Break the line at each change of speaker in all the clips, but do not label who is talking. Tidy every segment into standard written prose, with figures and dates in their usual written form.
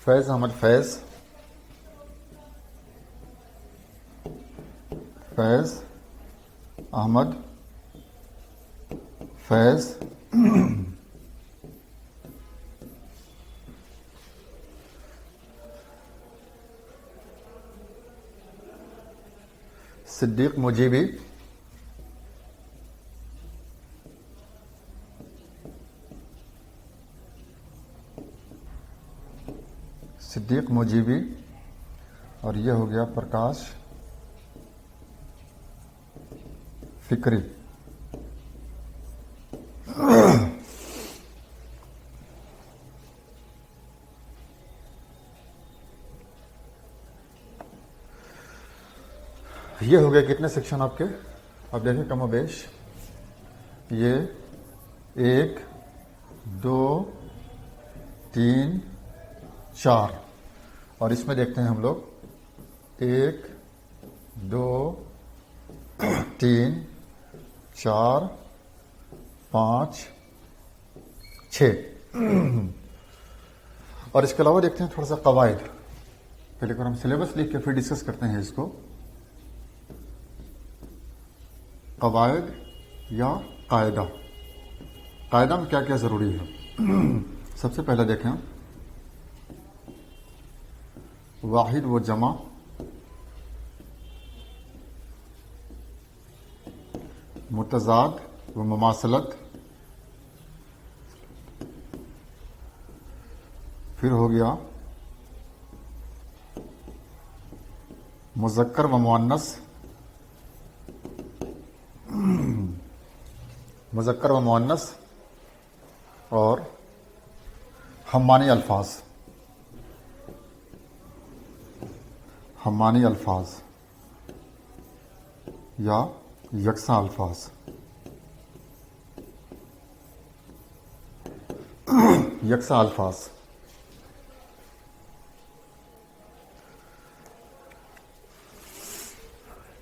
فیض احمد فیض، فیض احمد فیض، صدیق مجیبی، صدیق مجیبی، اور یہ ہو گیا پرکاش فکری۔ یہ ہو گیا کتنے سیکشن آپ کے؟ اب دیکھیں کم و بیش، یہ 1 2 3 4، اور اس میں دیکھتے ہیں ہم لوگ 1 2 3 4 5 6، اور اس کے علاوہ دیکھتے ہیں تھوڑا سا قواعد۔ پہلے اگر ہم سلیبس لکھ کے پھر ڈسکس کرتے ہیں اس کو، قواعد یا قاعدہ۔ قاعدہ میں کیا کیا ضروری ہے؟ سب سے پہلے دیکھیں واحد و جمع، متضاد و مماثلت، پھر ہو گیا مذکر و مؤنث، مذکر و مؤنث، اور ہمانی الفاظ، ہمانی الفاظ یا یکساں الفاظ، یکساں الفاظ۔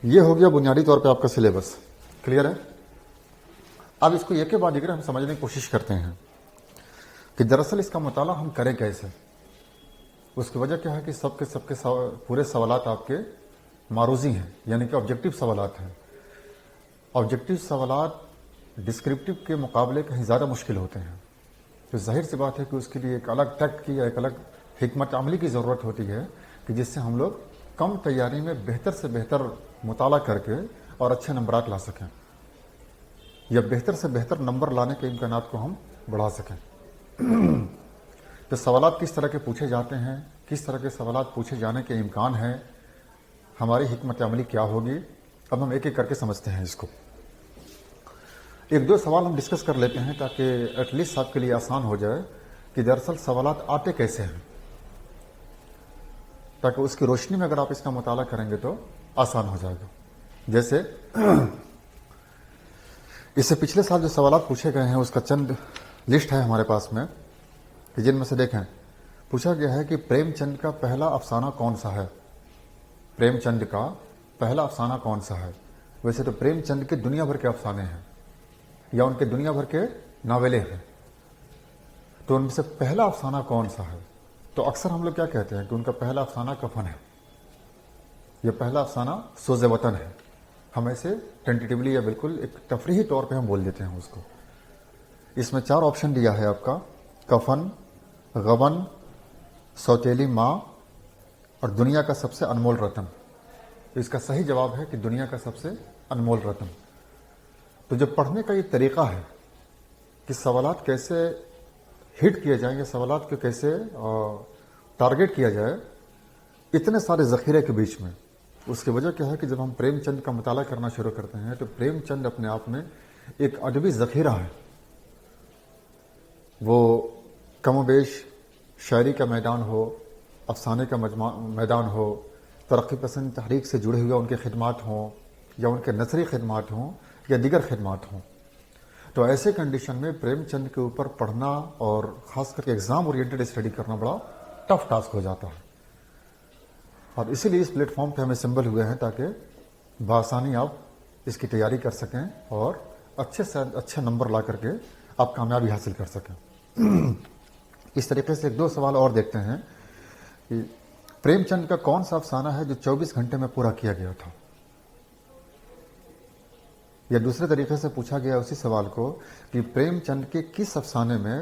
یہ ہو گیا بنیادی طور پہ آپ کا سلیبس، کلیئر ہے؟ اب اس کو ایک کے بعد ایک ہم سمجھنے کی کوشش کرتے ہیں کہ دراصل اس کا مطالعہ ہم کریں کیسے۔ اس کی وجہ کیا ہے کہ سب کے پورے سوالات آپ کے معروضی ہیں، یعنی کہ آبجیکٹو سوالات ہیں۔ آبجیکٹو سوالات ڈسکرپٹیو کے مقابلے کہیں زیادہ مشکل ہوتے ہیں، تو ظاہر سی بات ہے کہ اس کے لیے ایک الگ ٹیکٹ کی یا ایک الگ حکمت عملی کی ضرورت ہوتی ہے کہ جس سے ہم لوگ کم تیاری میں بہتر سے بہتر مطالعہ کر کے اور اچھے نمبرات لا سکیں، یا بہتر سے بہتر نمبر لانے کے امکانات کو ہم بڑھا سکیں۔ تو سوالات کس طرح کے پوچھے جاتے ہیں، کس طرح کے سوالات پوچھے جانے کے امکان ہیں، ہماری حکمت عملی کیا ہوگی، اب ہم ایک ایک کر کے سمجھتے ہیں اس کو۔ ایک دو سوال ہم ڈسکس کر لیتے ہیں تاکہ ایٹ لیسٹ آپ کے لیے آسان ہو جائے کہ دراصل سوالات آتے کیسے ہیں، تاکہ اس کی روشنی میں اگر آپ اس کا مطالعہ کریں گے تو آسان ہو جائے گا۔ جیسے اس سے پچھلے سال جو سوالات پوچھے گئے ہیں اس کا چند لسٹ ہے ہمارے پاس میں، کہ جن میں سے دیکھیں پوچھا گیا ہے کہ پریم چند کا پہلا افسانہ کون سا ہے۔ پریم چند کا پہلا افسانہ کون سا ہے؟ ویسے تو پریم چند کے دنیا بھر کے افسانے ہیں یا ان کے دنیا بھر کے ناولیں ہیں، تو ان میں سے پہلا افسانہ کون سا ہے؟ تو اکثر ہم لوگ کیا کہتے ہیں کہ ان کا پہلا افسانہ کفن ہے، یہ پہلا افسانہ سوز وطن ہے۔ ہم ایسے ٹینٹیٹیولی یا بالکل ایک تفریحی طور پہ ہم بول دیتے ہیں اس کو۔ اس میں 4 آپشن دیا ہے آپ کا، کفن، غبن، سوتیلی ماں، اور دنیا کا سب سے انمول رتن۔ اس کا صحیح جواب ہے کہ دنیا کا سب سے انمول رتن۔ تو جو پڑھنے کا یہ طریقہ ہے کہ سوالات کیسے ہٹ کیے جائیں، یا سوالات کو کیسے ٹارگٹ کیا جائے اتنے سارے ذخیرے کے بیچ میں، اس کی وجہ کیا ہے کہ جب ہم پریم چند کا مطالعہ کرنا شروع کرتے ہیں تو پریم چند اپنے آپ میں ایک ادبی ذخیرہ ہے۔ وہ کم و بیش شاعری کا میدان ہو، افسانے کا میدان ہو، ترقی پسند تحریک سے جڑے ہوئے ان کے خدمات ہوں، یا ان کے نثری خدمات ہوں، یا دیگر خدمات ہوں، تو ایسے کنڈیشن میں پریم چند کے اوپر پڑھنا اور خاص کر کے ایگزام اورینٹڈ اسٹڈی کرنا بڑا ٹف ٹاسک ہو جاتا ہے۔ اور اسی لیے اس پلیٹ فارم پہ ہمیں سمبل ہوئے ہیں تاکہ بآسانی آپ اس کی تیاری کر سکیں اور اچھے سے اچھے نمبر لا کر کے آپ کامیابی حاصل کر سکیں. اس طریقے سے ایک دو سوال اور دیکھتے ہیں کہ پریم چند کا کون سا افسانہ ہے جو 24 گھنٹے میں پورا کیا گیا تھا. یا دوسرے طریقے سے پوچھا گیا اسی سوال کو کہ پریم چند کے کس افسانے میں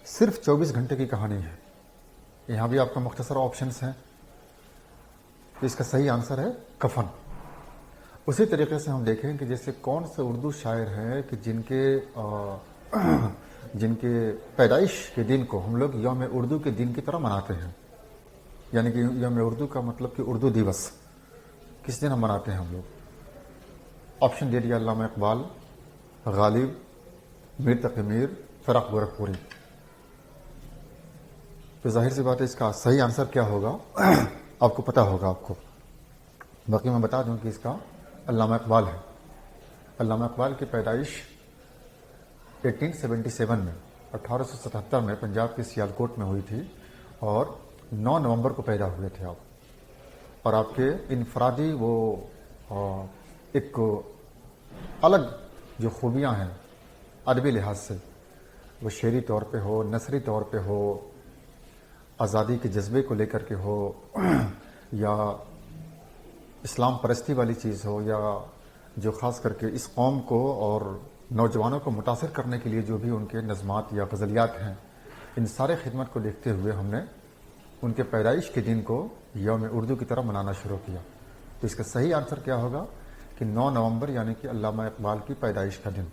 صرف 24 گھنٹے کی کہانی ہے. یہاں بھی آپ کا مختصر آپشنس ہیں. اس کا صحیح آنسر ہے کفن. اسی طریقے سے ہم دیکھیں کہ جیسے کون سے اردو شاعر ہیں کہ جن کے پیدائش کے دن کو ہم لوگ یوم اردو کے دن کی طرح مناتے ہیں. یعنی کہ یوم اردو کا مطلب کہ اردو دیوس کس دن ہم مناتے ہیں ہم لوگ. آپشن دے دیا علامہ اقبال, غالب, میر تقی میر, فراق گورکھپوری. تو ظاہر سی بات ہے اس کا صحیح آنسر کیا ہوگا آپ کو پتہ ہوگا. آپ کو باقی میں بتا دوں کہ اس کا علامہ اقبال ہے. علامہ اقبال کی پیدائش 1877 میں 1877 میں پنجاب کے سیالکوٹ میں ہوئی تھی اور 9 نومبر کو پیدا ہوئے تھے آپ. اور آپ کے انفرادی وہ ایک الگ جو خوبیاں ہیں ادبی لحاظ سے, وہ شعری طور پہ ہو, نثری طور پہ ہو, آزادی کے جذبے کو لے کر کے ہو, یا اسلام پرستی والی چیز ہو, یا جو خاص کر کے اس قوم کو اور نوجوانوں کو متاثر کرنے کے لیے جو بھی ان کے نظمات یا غزلیات ہیں, ان سارے خدمت کو دیکھتے ہوئے ہم نے ان کے پیدائش کے دن کو یوم اردو کی طرح منانا شروع کیا. تو اس کا صحیح آنسر کیا ہوگا کہ 9 نومبر یعنی کہ علامہ اقبال کی پیدائش کا دن.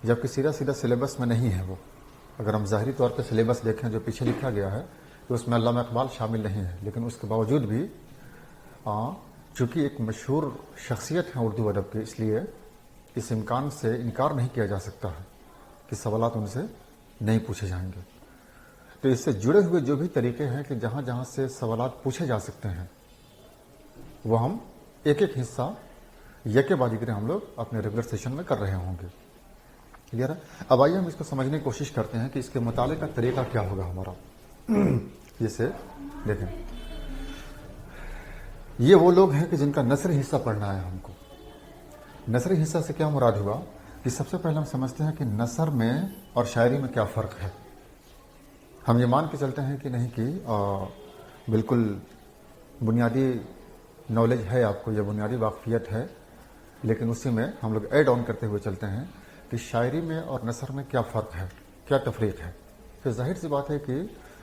جبکہ سیدھا سلیبس میں نہیں ہے وہ. اگر ہم ظاہری طور پہ سلیبس دیکھیں جو پیچھے لکھا گیا ہے تو اس میں علامہ اقبال شامل نہیں ہے, لیکن اس کے باوجود بھی چونکہ ایک مشہور شخصیت ہیں اردو ادب کے, اس لیے اس امکان سے انکار نہیں کیا جا سکتا ہے کہ سوالات ان سے نہیں پوچھے جائیں گے. تو اس سے جڑے ہوئے جو بھی طریقے ہیں کہ جہاں جہاں سے سوالات پوچھے جا سکتے ہیں وہ ہم ایک ایک حصہ یکے بعد دیگر ہم لوگ اپنے ریگولر سیشن میں کر رہے ہوں گے. کلیئر ہے. اب آئیے ہم اس کو سمجھنے کی کوشش کرتے ہیں کہ اس کے مطالعے کا طریقہ کیا ہوگا ہمارا. جیسے دیکھیں, یہ وہ لوگ ہیں کہ جن کا نثری حصہ پڑھنا ہے ہم کو. نثری حصہ سے کیا مراد ہوا کہ سب سے پہلے ہم سمجھتے ہیں کہ نثر میں اور شاعری میں کیا فرق ہے. ہم یہ مان کے چلتے ہیں کہ نہیں کہ بالکل بنیادی نالج ہے آپ کو یا بنیادی واقفیت ہے, لیکن اسی میں ہم لوگ ایڈ آن کرتے ہوئے چلتے ہیں کہ شاعری میں اور نثر میں کیا فرق ہے, کیا تفریق ہے. پھر ظاہر سی بات ہے کہ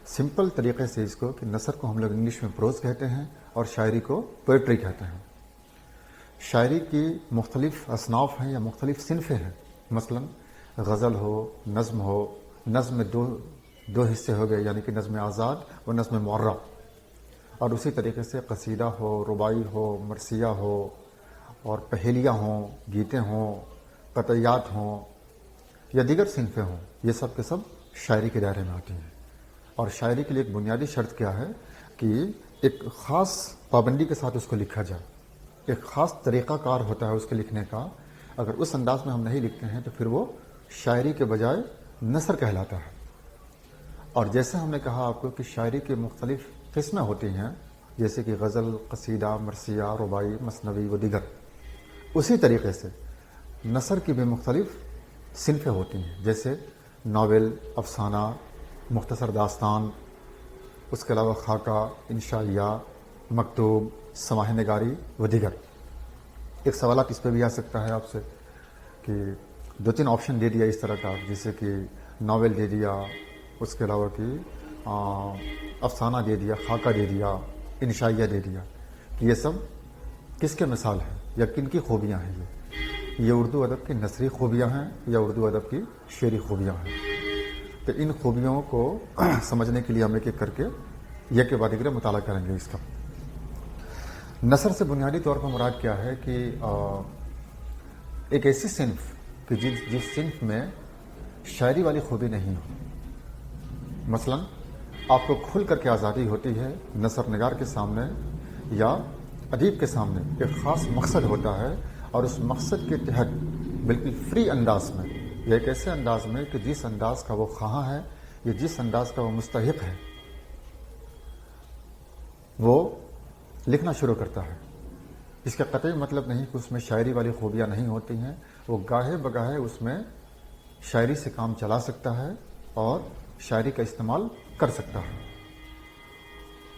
سمپل طریقے سے اس کو کہ نثر کو ہم لوگ انگلش میں پروز کہتے ہیں اور شاعری کو پوئٹری کہتے ہیں. شاعری کی مختلف اصناف ہیں یا مختلف صنفیں ہیں. مثلا غزل ہو, نظم ہو, نظم میں دو حصے ہو گئے یعنی کہ نظم آزاد اور نظم معرہ, اور اسی طریقے سے قصیدہ ہو, رباعی ہو, مرثیہ ہو, اور پہیلیاں ہوں, گیتیں ہوں, قطعیات ہوں یا دیگر صنفیں ہوں, یہ سب کے سب شاعری کے دائرے میں آتی ہیں. اور شاعری کے لیے ایک بنیادی شرط کیا ہے کہ ایک خاص پابندی کے ساتھ اس کو لکھا جائے. ایک خاص طریقہ کار ہوتا ہے اس کے لکھنے کا. اگر اس انداز میں ہم نہیں لکھتے ہیں تو پھر وہ شاعری کے بجائے نثر کہلاتا ہے. اور جیسے ہم نے کہا آپ کو کہ شاعری کی مختلف قسمیں ہوتی ہیں, جیسے کہ غزل, قصیدہ, مرثیہ, رباعی, مثنوی و دیگر, اسی طریقے سے نثر کی بھی مختلف صنفیں ہوتی ہیں, جیسے ناول, افسانہ, مختصر داستان, اس کے علاوہ خاکہ, انشائیہ, مکتوب, سماح نگاری و دیگر. ایک سوالات اس پہ بھی آ سکتا ہے آپ سے کہ 2-3 آپشن دے دیا اس طرح کا, جیسے کہ ناول دے دیا, اس کے علاوہ کہ افسانہ دے دیا, خاکہ دے دیا, انشائیہ دے دیا, کہ یہ سب کس کے مثال ہیں یا کن کی خوبیاں ہیں. یہ اردو ادب کی نثری خوبیاں ہیں یا اردو ادب کی شعری خوبیاں ہیں. تو ان خوبیوں کو سمجھنے کے لیے ہم ایک ایک کر کے یک بعد دیگر مطالعہ کریں گے اس کا. نثر سے بنیادی طور پر مراد کیا ہے کہ ایک ایسی صنف کہ جس صنف میں شاعری والی خوبی نہیں ہو. مثلا آپ کو کھل کر کے آزادی ہوتی ہے, نثر نگار کے سامنے یا ادیب کے سامنے ایک خاص مقصد ہوتا ہے, اور اس مقصد کے تحت بالکل فری انداز میں یا ایک ایسے انداز میں کہ جس انداز کا وہ خواہاں ہے یا جس انداز کا وہ مستحق ہے وہ لکھنا شروع کرتا ہے. اس کا قطعی مطلب نہیں کہ اس میں شاعری والی خوبیاں نہیں ہوتی ہیں، وہ گاہے بگاہے اس میں شاعری سے کام چلا سکتا ہے اور شاعری کا استعمال کر سکتا ہے.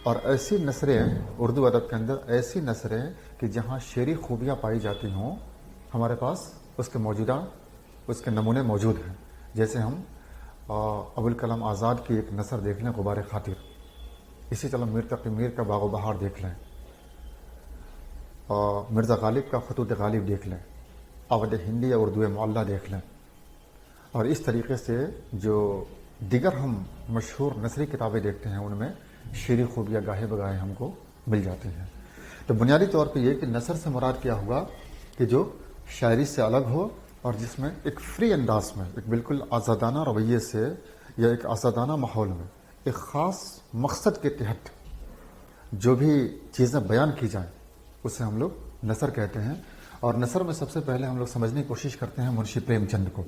اور ایسی نثریں اردو ادب کے اندر، ایسی نثریں کہ جہاں شعری خوبیاں پائی جاتی ہوں، ہمارے پاس اس کے موجودہ اس کے نمونے موجود ہیں. جیسے ہم ابوالکلام آزاد کی ایک نثر دیکھ لیں، غبار خاطر. اسی طرح میر تقی میر کا باغ و بہار دیکھ لیں، مرزا غالب کا خطوط غالب دیکھ لیں، اودھ ہندی یا اردو معلیٰ دیکھ لیں. اور اس طریقے سے جو دیگر ہم مشہور نثری کتابیں دیکھتے ہیں، ان میں شعری خوبیاں گاہے بگاہے ہم کو مل جاتی ہیں. تو بنیادی طور پہ یہ کہ نثر سے مراد کیا ہوا کہ جو شاعری سے الگ ہو اور جس میں ایک فری انداز میں، ایک بالکل آزادانہ رویے سے یا ایک آزادانہ ماحول میں ایک خاص مقصد کے تحت جو بھی چیزیں بیان کی جائیں اسے ہم لوگ نثر کہتے ہیں. اور نثر میں سب سے پہلے ہم لوگ سمجھنے کی کوشش کرتے ہیں منشی پریم چند کو.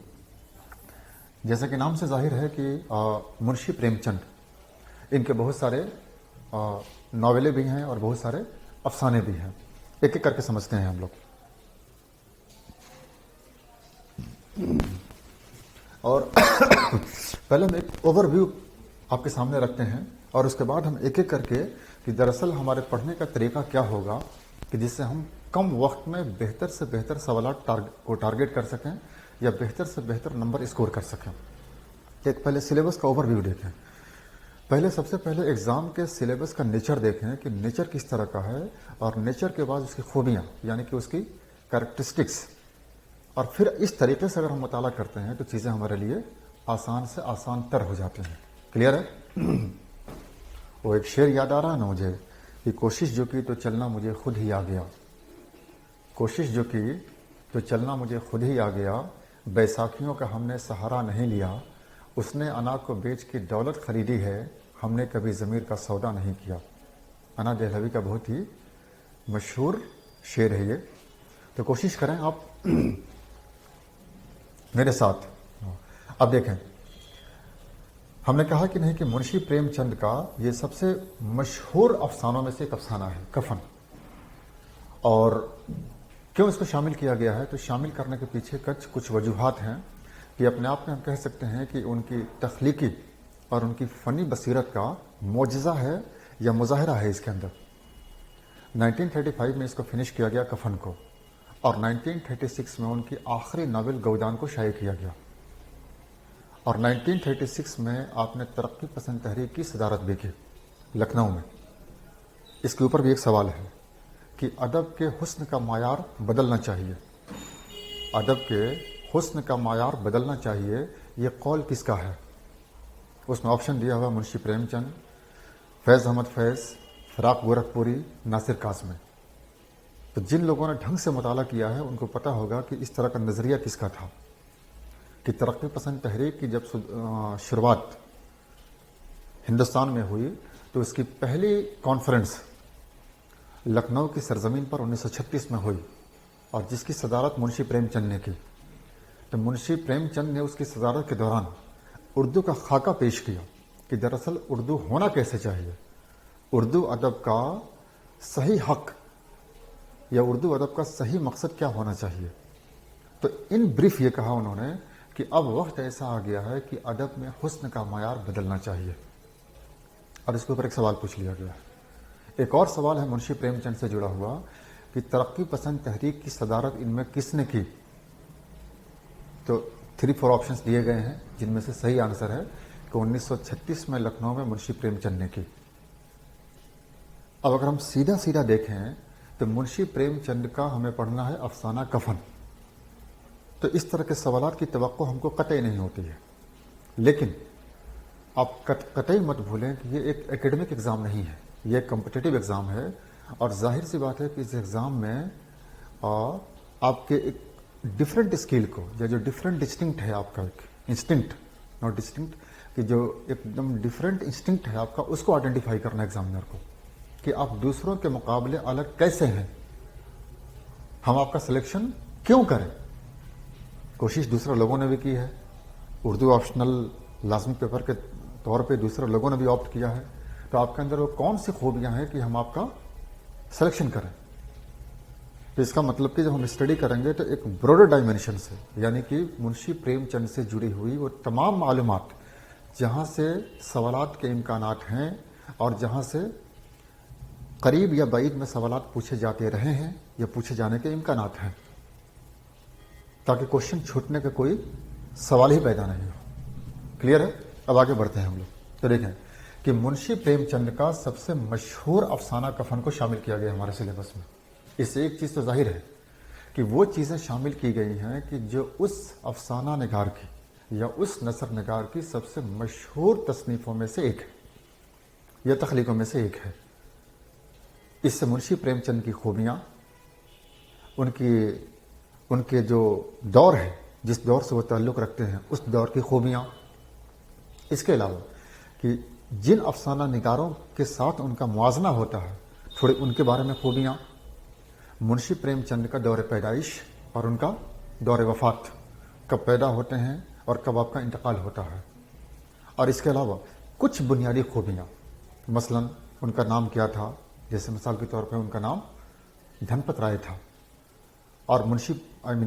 جیسا کہ نام سے ظاہر ہے کہ منشی پریم چند، ان کے بہت سارے ناولیں بھی ہیں اور بہت سارے افسانے بھی ہیں. ایک ایک کر کے سمجھتے ہیں ہم لوگ. اور پہلے ہم ایک اوور ویو آپ کے سامنے رکھتے ہیں اور اس کے بعد ہم ایک ایک کر کے کہ دراصل ہمارے پڑھنے کا طریقہ کیا ہوگا کہ جس سے ہم کم وقت میں بہتر سے بہتر سوالات کو ٹارگیٹ کر سکیں یا بہتر سے بہتر نمبر اسکور کر سکیں. ایک پہلے سلیبس کا اوور ویو دیکھیں. پہلے سب سے پہلے ایگزام کے سلیبس کا نیچر دیکھیں کہ نیچر کس طرح کا ہے، اور نیچر کے بعد اس کی خوبیاں یعنی کہ اس کی کریکٹرسٹکس. اور پھر اس طریقے سے اگر ہم مطالعہ کرتے ہیں تو چیزیں ہمارے لیے آسان سے آسان تر ہو جاتی ہیں. کلیئر ہے؟ وہ ایک شعر یاد آ رہا ہے نا مجھے کہ کوشش جو کی تو چلنا مجھے خود ہی آ گیا. کوشش جو کی تو چلنا مجھے خود ہی آ گیا. بیساکھیوں کا ہم نے سہارا نہیں لیا. اس نے انا کو بیچ کے دولت خریدی ہے. ہم نے کبھی ضمیر کا سودا نہیں کیا. انا دہلوی کا بہت ہی مشہور شعر ہے یہ. تو کوشش کریں آپ میرے ساتھ. اب دیکھیں، ہم نے کہا کہ نہیں کہ منشی پریم چند کا یہ سب سے مشہور افسانوں میں سے ایک افسانہ ہے کفن. اور کیوں اس کو شامل کیا گیا ہے؟ تو شامل کرنے کے پیچھے کچھ وجوہات ہیں کہ اپنے آپ میں ہم کہہ سکتے ہیں کہ ان کی تخلیقی اور ان کی فنی بصیرت کا معجزہ ہے یا مظاہرہ ہے اس کے اندر. 1935 میں اس کو فنش کیا گیا کفن کو، اور 1936 میں ان کی آخری ناول گودان کو شائع کیا گیا. اور 1936 میں آپ نے ترقی پسند تحریک کی صدارت بھی کی لکھنؤ میں. اس کے اوپر بھی ایک سوال ہے کہ ادب کے حسن کا معیار بدلنا چاہیے. ادب کے حسن کا معیار بدلنا چاہیے، یہ قول کس کا ہے؟ اس میں آپشن دیا ہوا منشی پریم چند، فیض احمد فیض، فراق گورکھپوری، ناصر قاسمی. تو جن لوگوں نے ڈھنگ سے مطالعہ کیا ہے ان کو پتہ ہوگا کہ اس طرح کا نظریہ کس کا تھا کہ ترقی پسند تحریک کی جب شروعات ہندوستان میں ہوئی تو اس کی پہلی کانفرنس لکھنؤ کی سرزمین پر 1936 میں ہوئی، اور جس کی صدارت منشی پریم چند نے کی. تو منشی پریم چند نے اس کی صدارت کے دوران اردو کا خاکہ پیش کیا کہ دراصل اردو ہونا کیسے چاہیے، اردو ادب کا صحیح حق یا اردو ادب کا صحیح مقصد کیا ہونا چاہیے. تو ان بریف یہ کہا انہوں نے کہ اب وقت ایسا آ گیا ہے کہ ادب میں حسن کا معیار بدلنا چاہیے. اور اس کے اوپر ایک سوال پوچھ لیا گیا. ایک اور سوال ہے منشی پریم چند سے جڑا ہوا کہ ترقی پسند تحریک کی صدارت ان میں کس نے کی؟ تو 3-4 آپشنز دیے گئے ہیں جن میں سے صحیح آنسر ہے کہ 1936 میں لکھنؤ میں منشی پریم چند نے کی. اب اگر ہم سیدھا سیدھا دیکھیں تو منشی پریم چند کا ہمیں پڑھنا ہے افسانہ کفن. تو اس طرح کے سوالات کی توقع ہم کو قطعی نہیں ہوتی ہے، لیکن آپ قطعی مت بھولیں کہ یہ ایک ایکیڈمک ایگزام نہیں ہے، یہ ایک کمپٹیٹیو ایگزام ہے. اور ظاہر سی بات ہے کہ اس ایگزام میں آپ کے ایک ڈفرینٹ اسکل کو یا جو ڈفرینٹ ڈسٹنکٹ ہے آپ کا ایک انسٹنکٹ، ناٹ ڈسٹنکٹ، کہ جو ایک دم ڈفرینٹ انسٹنکٹ ہے آپ کا، اس کو آئیڈینٹیفائی کرنا ایگزامنر کو کہ آپ دوسروں کے مقابلے الگ کیسے ہیں. ہم آپ کا سلیکشن کیوں کریں؟ کوشش دوسرے لوگوں نے بھی کی ہے، اردو آپشنل لازمی پیپر کے طور پہ دوسرے لوگوں نے بھی آپٹ کیا ہے. تو آپ کے اندر وہ کون سی خوبیاں ہیں کہ ہم آپ کا سلیکشن کریں؟ تو اس کا مطلب کہ جب ہم اسٹڈی کریں گے تو ایک براڈر ڈائمینشن سے، یعنی کہ منشی پریم چند سے جڑی ہوئی وہ تمام معلومات جہاں سے سوالات کے امکانات ہیں اور جہاں سے قریب یا بعید میں سوالات پوچھے جاتے رہے ہیں یا پوچھے جانے کے امکانات ہیں، تاکہ کوشچن چھوٹنے کا کوئی سوال ہی پیدا نہیں ہو۔ کلیئر ہے؟ اب آگے بڑھتے ہیں ہم لوگ۔ تو دیکھیں کہ منشی پریم چند کا سب سے مشہور افسانہ کفن کو شامل کیا گیا ہمارے سلیبس میں۔ اس سے ایک چیز تو ظاہر ہے کہ وہ چیزیں شامل کی گئی ہیں کہ جو اس افسانہ نگار کی یا اس نثر نگار کی سب سے مشہور تصنیفوں میں سے ایک ہے یا تخلیقوں میں سے ایک ہے۔ اس سے منشی پریم چند کی خوبیاں، ان کے جو دور ہے، جس دور سے وہ تعلق رکھتے ہیں، اس دور کی خوبیاں، اس کے علاوہ کہ جن افسانہ نگاروں کے ساتھ ان کا موازنہ ہوتا ہے تھوڑے ان کے بارے میں خوبیاں، منشی پریم چند کا دور پیدائش اور ان کا دور وفات، کب پیدا ہوتے ہیں اور کب آپ کا انتقال ہوتا ہے، اور اس کے علاوہ کچھ بنیادی خوبیاں، مثلا ان کا نام کیا تھا، جیسے مثال کے طور پہ ان کا نام دھنپت رائے تھا، اور منشی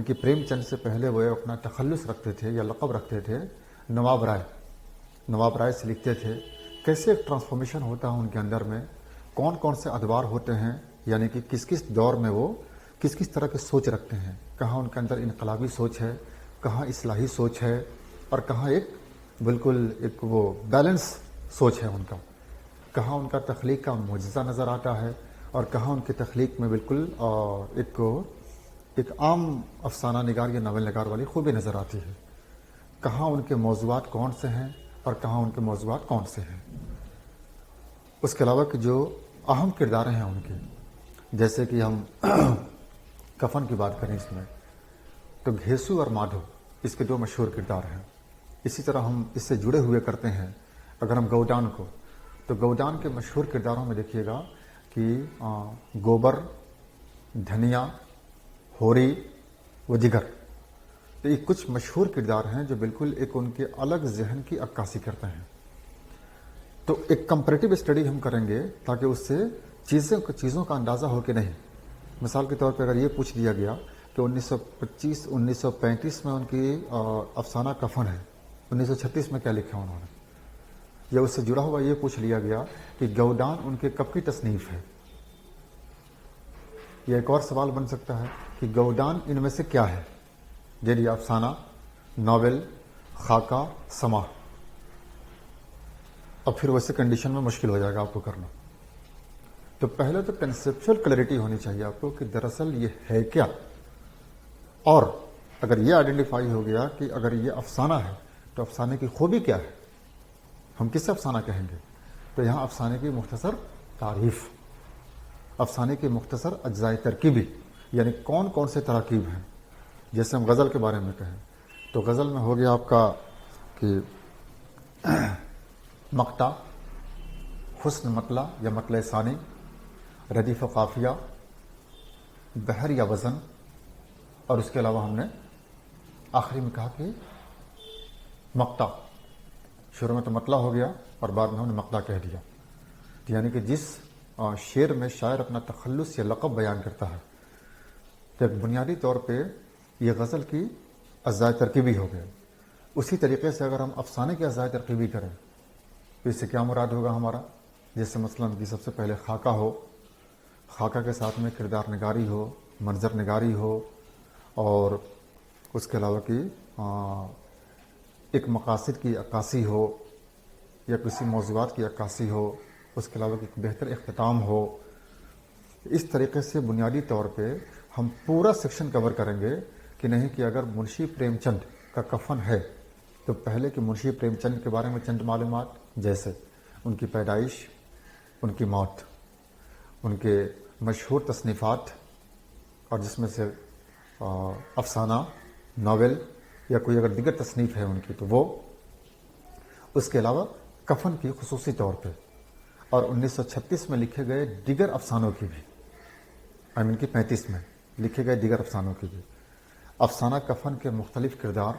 کی پریم چند سے پہلے وہ اپنا تخلص رکھتے تھے یا لقب رکھتے تھے نواب رائے۔ نواب رائے سے لکھتے تھے کیسے ایک ٹرانسفارمیشن ہوتا ہے ان کے اندر میں، کون کون سے ادوار ہوتے ہیں، یعنی کہ کس کس دور میں وہ کس کس طرح کی سوچ رکھتے ہیں، کہاں ان کے اندر انقلابی سوچ ہے، کہاں اصلاحی سوچ ہے، اور کہاں ایک بالکل ایک وہ بیلنس سوچ ہے ان کا، کہاں ان کا تخلیق کا معجزہ نظر آتا ہے اور کہاں ان کی تخلیق میں بالکل ایک عام افسانہ نگار یا ناول نگار والی خوبی نظر آتی ہے، کہاں ان کے موضوعات کون سے ہیں اور کہاں ان کے موضوعات کون سے ہیں۔ اس کے علاوہ کہ جو اہم کردار ہیں ان کے، جیسے کہ ہم کفن کی بات کریں اس میں تو گھیسو اور مادھو اس کے دو مشہور کردار ہیں۔ اسی طرح ہم اس سے جڑے ہوئے کرتے ہیں اگر ہم گودان کو، تو گودان کے مشہور کرداروں میں دیکھیے گا کہ گوبر، دھنیا، ہوری و دیگر، تو یہ کچھ مشہور کردار ہیں جو بالکل ایک ان کے الگ ذہن کی عکاسی کرتے ہیں۔ تو ایک کمپریٹیو اسٹڈی ہم کریں گے تاکہ اس سے چیزوں کا اندازہ ہو کہ نہیں۔ مثال کے طور پہ اگر یہ پوچھ دیا گیا کہ 1935 میں ان کی افسانہ کفن ہے، 1936 میں کیا لکھا انہوں نے، یا اس سے جڑا ہوا یہ پوچھ لیا گیا کہ گودان ان کے کب کی تصنیف ہے، یہ ایک اور سوال بن سکتا ہے کہ گودان ان میں سے کیا ہے، جیسے افسانہ، ناول، خاکہ، سماح۔ اب پھر ویسے کنڈیشن میں مشکل ہو جائے گا آپ کو کرنا۔ تو پہلے تو کنسیپچل کلیئرٹی ہونی چاہیے آپ کو کہ دراصل یہ ہے کیا، اور اگر یہ آئیڈینٹیفائی ہو گیا کہ اگر یہ افسانہ ہے تو افسانے کی خوبی کیا ہے، ہم کس سے افسانہ کہیں گے، تو یہاں افسانے کی مختصر تعریف، افسانے کی مختصر اجزائے ترکیبی، یعنی کون کون سے تراکیب ہیں۔ جیسے ہم غزل کے بارے میں کہیں تو غزل میں ہو گیا آپ کا کہ مقطع، حسن مطلع یا مطلع ثانی، ردیف و قافیہ، بحر یا وزن، اور اس کے علاوہ ہم نے آخری میں کہا کہ مقطع، شروع میں تو مطلع ہو گیا اور بعد میں ہم نے مقطع کہہ دیا، یعنی کہ جس شعر میں شاعر اپنا تخلص یا لقب بیان کرتا ہے، تو ایک بنیادی طور پہ یہ غزل کی اجزائے ترکیبی ہو گئے۔ اسی طریقے سے اگر ہم افسانے کی اجزائے ترکیبی کریں تو اس سے کیا مراد ہوگا ہمارا، جیسے مثلاً کہ سب سے پہلے خاکہ ہو، خاکہ کے ساتھ میں کردار نگاری ہو، منظر نگاری ہو، اور اس کے علاوہ کہ ایک مقاصد کی عکاسی ہو یا کسی موضوعات کی عکاسی ہو، اس کے علاوہ کہ ایک بہتر اختتام ہو۔ اس طریقے سے بنیادی طور پہ ہم پورا سیکشن کور کریں گے کہ نہیں کہ اگر منشی پریم چند کا کفن ہے تو پہلے کہ منشی پریم چند کے بارے میں چند معلومات، جیسے ان کی پیدائش، ان کی موت، ان کے مشہور تصنیفات، اور جس میں سے افسانہ، ناول یا کوئی اگر دیگر تصنیف ہے ان کی تو وہ، اس کے علاوہ کفن کی خصوصی طور پہ، اور 1936 میں لکھے گئے دیگر افسانوں کی بھی، کہ 35 میں لکھے گئے دیگر افسانوں کی بھی، افسانہ کفن کے مختلف کردار،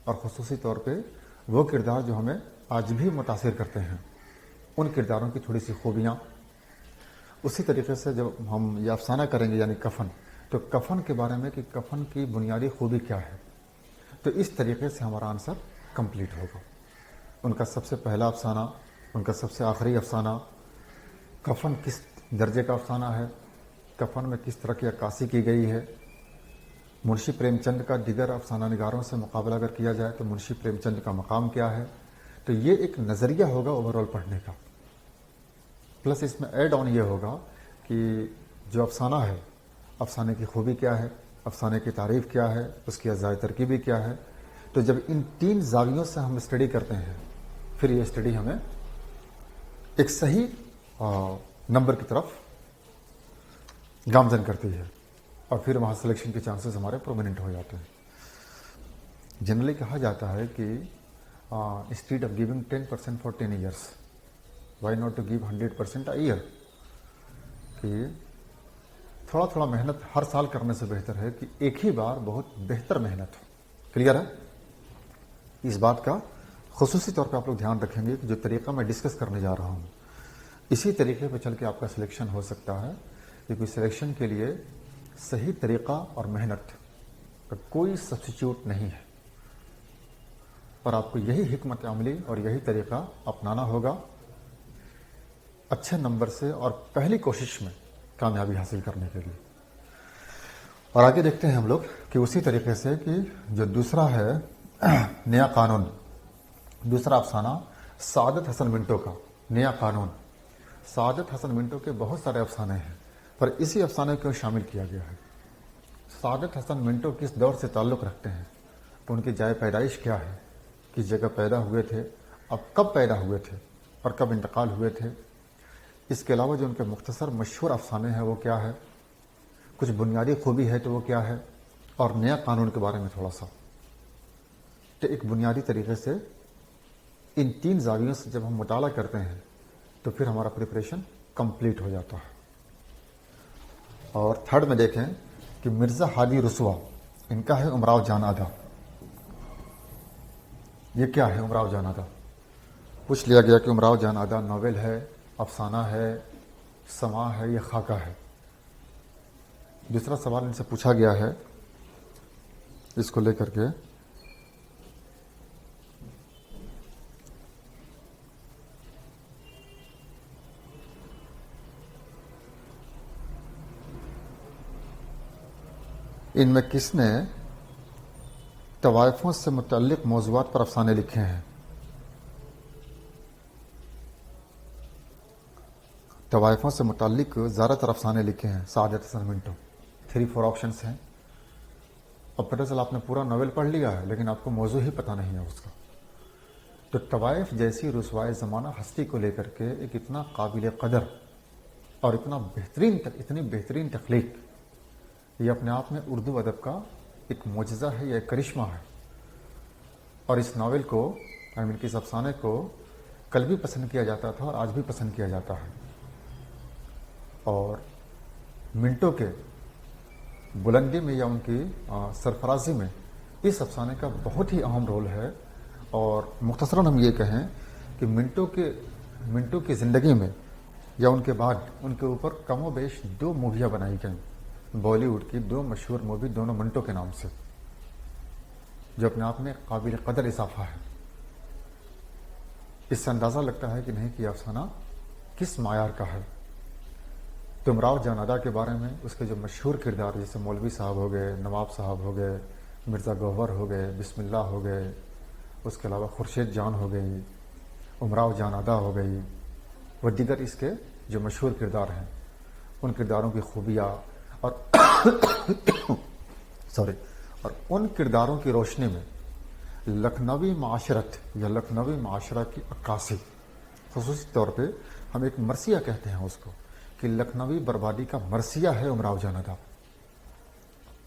اور خصوصی طور پہ وہ کردار جو ہمیں آج بھی متاثر کرتے ہیں، ان کرداروں کی تھوڑی سی خوبیاں۔ اسی طریقے سے جب ہم یہ افسانہ کریں گے یعنی کفن، تو کفن کے بارے میں کہ کفن کی بنیادی خوبی کیا ہے. تو اس طریقے سے ہمارا آنسر کمپلیٹ ہوگا. ان کا سب سے پہلا افسانہ، ان کا سب سے آخری افسانہ، کفن کس درجے کا افسانہ ہے، کفن میں کس طرح کی عکاسی کی گئی ہے. منشی پریم چند کا دیگر افسانہ نگاروں سے مقابلہ اگر کیا جائے تو منشی پریم چند کا مقام کیا ہے. تو یہ ایک نظریہ ہوگا اوور آل پڑھنے کا. پلس اس میں ایڈ آن یہ ہوگا کہ جو افسانہ ہے، افسانے کی خوبی کیا ہے، افسانے کی تعریف کیا ہے، اس کی اجزائے ترکیبی کیا ہے. تو جب ان تین زاویوں سے ہم اسٹڈی کرتے ہیں پھر یہ اسٹڈی ہمیں ایک صحیح نمبر کی طرف گامزن کرتی ہے اور پھر وہاں سلیکشن کے چانسز ہمارے پرومیننٹ ہو جاتے ہیں. جنرلی کہا جاتا ہے کہ instead of giving 10% for 10 years why not to give 100% a year. کہ تھوڑا تھوڑا محنت ہر سال کرنے سے بہتر ہے کہ ایک ہی بار بہت بہتر محنت ہو. کلیئر ہے؟ اس بات کا خصوصی طور پہ آپ لوگ دھیان رکھیں گے کہ جو طریقہ میں ڈسکس کرنے جا رہا ہوں اسی طریقے پہ چل کے آپ کا سلیکشن ہو سکتا ہے. کیونکہ سلیکشن کے لیے صحیح طریقہ اور محنت کا کوئی سبسٹیچیوٹ نہیں ہے، اور آپ کو یہی حکمت عملی اور یہی طریقہ اپنانا ہوگا اچھے نمبر سے اور پہلی کوشش میں کامیابی حاصل کرنے کے لیے. اور آگے دیکھتے ہیں ہم لوگ کہ اسی طریقے سے کہ جو دوسرا ہے نیا قانون، دوسرا افسانہ سعادت حسن منٹو کا نیا قانون. سعادت حسن منٹو کے بہت سارے افسانے ہیں پر اسی افسانے کو شامل کیا گیا ہے. سعادت حسن منٹو کس دور سے تعلق رکھتے ہیں، ان کی جائے پیدائش کیا ہے، کس جگہ پیدا ہوئے تھے، اب کب پیدا ہوئے تھے اور کب انتقال ہوئے تھے. اس کے علاوہ جو ان کے مختصر مشہور افسانے ہیں وہ کیا ہے، کچھ بنیادی خوبی ہے تو وہ کیا ہے، اور نیا قانون کے بارے میں تھوڑا سا. تو ایک بنیادی طریقے سے ان تین زاویوں سے جب ہم مطالعہ کرتے ہیں تو پھر ہمارا پریپریشن کمپلیٹ ہو جاتا ہے. اور تھرڈ میں دیکھیں کہ مرزا ہادی رسوا، ان کا ہے امراؤ جان آدھا. یہ کیا ہے امراؤ جان آدھا؟ پوچھ لیا گیا کہ امراؤ جان آدھا ناول ہے، افسانہ ہے، سماع ہے یا خاکہ ہے. دوسرا سوال ان سے پوچھا گیا ہے اس کو لے کر کے ان میں کس نے طوائفوں سے متعلق موضوعات پر افسانے لکھے ہیں. طوائفوں سے متعلق زیادہ تر افسانے لکھے ہیں سعادت حسن منٹو. 3-4 آپشنس ہیں. اب پتہ چلا آپ نے پورا ناول پڑھ لیا ہے لیکن آپ کو موضوع ہی پتہ نہیں ہے اس کا. تو طوائف جیسی رسوائے زمانہ ہستی کو لے کر کے ایک اتنا قابل قدر اور اتنی بہترین تخلیق، یہ اپنے آپ میں اردو ادب کا ایک معجزہ ہے یا ایک کرشمہ ہے. اور اس ناول کو اس افسانے کو کل بھی پسند کیا جاتا تھا اور آج بھی پسند کیا جاتا ہے. اور منٹو کے بلندی میں یا ان کی سرفرازی میں اس افسانے کا بہت ہی اہم رول ہے. اور مختصراً ہم یہ کہیں کہ منٹو کی زندگی میں یا ان کے بعد ان کے اوپر کم و بیش 2 موویاں بنائی گئیں. بالی ووڈ کی 2 مشہور مووی دونوں منٹو کے نام سے، جو اپنے آپ میں قابل قدر اضافہ ہے. اس سے اندازہ لگتا ہے کہ نہیں کہ یہ افسانہ کس معیار کا ہے. تو امراؤ جان آدھا کے بارے میں اس کے جو مشہور کردار جیسے مولوی صاحب ہو گئے، نواب صاحب ہو گئے، مرزا گوہر ہو گئے، بسم اللہ ہو گئے، اس کے علاوہ خورشید جان ہو گئی، امراؤ جان آدھا ہو گئی، وہ دیگر اس کے جو مشہور کردار ہیں ان کرداروں کی خوبیاں اور اور ان کرداروں کی روشنی میں لکھنوی معاشرت یا لکھنوی معاشرہ کی عکاسی، خصوصی طور پہ ہم ایک مرثیہ کہتے ہیں اس کو کہ لکھنوی بربادی کا مرثیہ ہے امراؤ جان آدھا.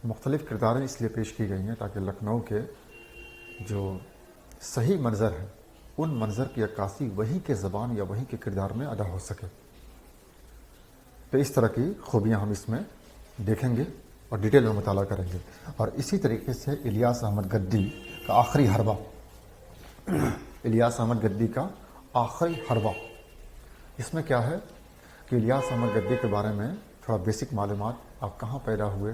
مختلف کرداریں اس لیے پیش کی گئی ہیں تاکہ لکھنؤ کے جو صحیح منظر ہے ان منظر کی عکاسی وہی کے زبان یا وہی کے کردار میں ادا ہو سکے. تو اس طرح کی خوبیاں ہم اس میں دیکھیں گے اور ڈیٹیل میں مطالعہ کریں گے. اور اسی طریقے سے الیاس احمد گدی کا آخری حربہ، الیاس احمد گدی کا آخری حربہ، اس میں کیا ہے کہ الیاس احمد گدی کے بارے میں تھوڑا بیسک معلومات، آپ کہاں پیدا ہوئے،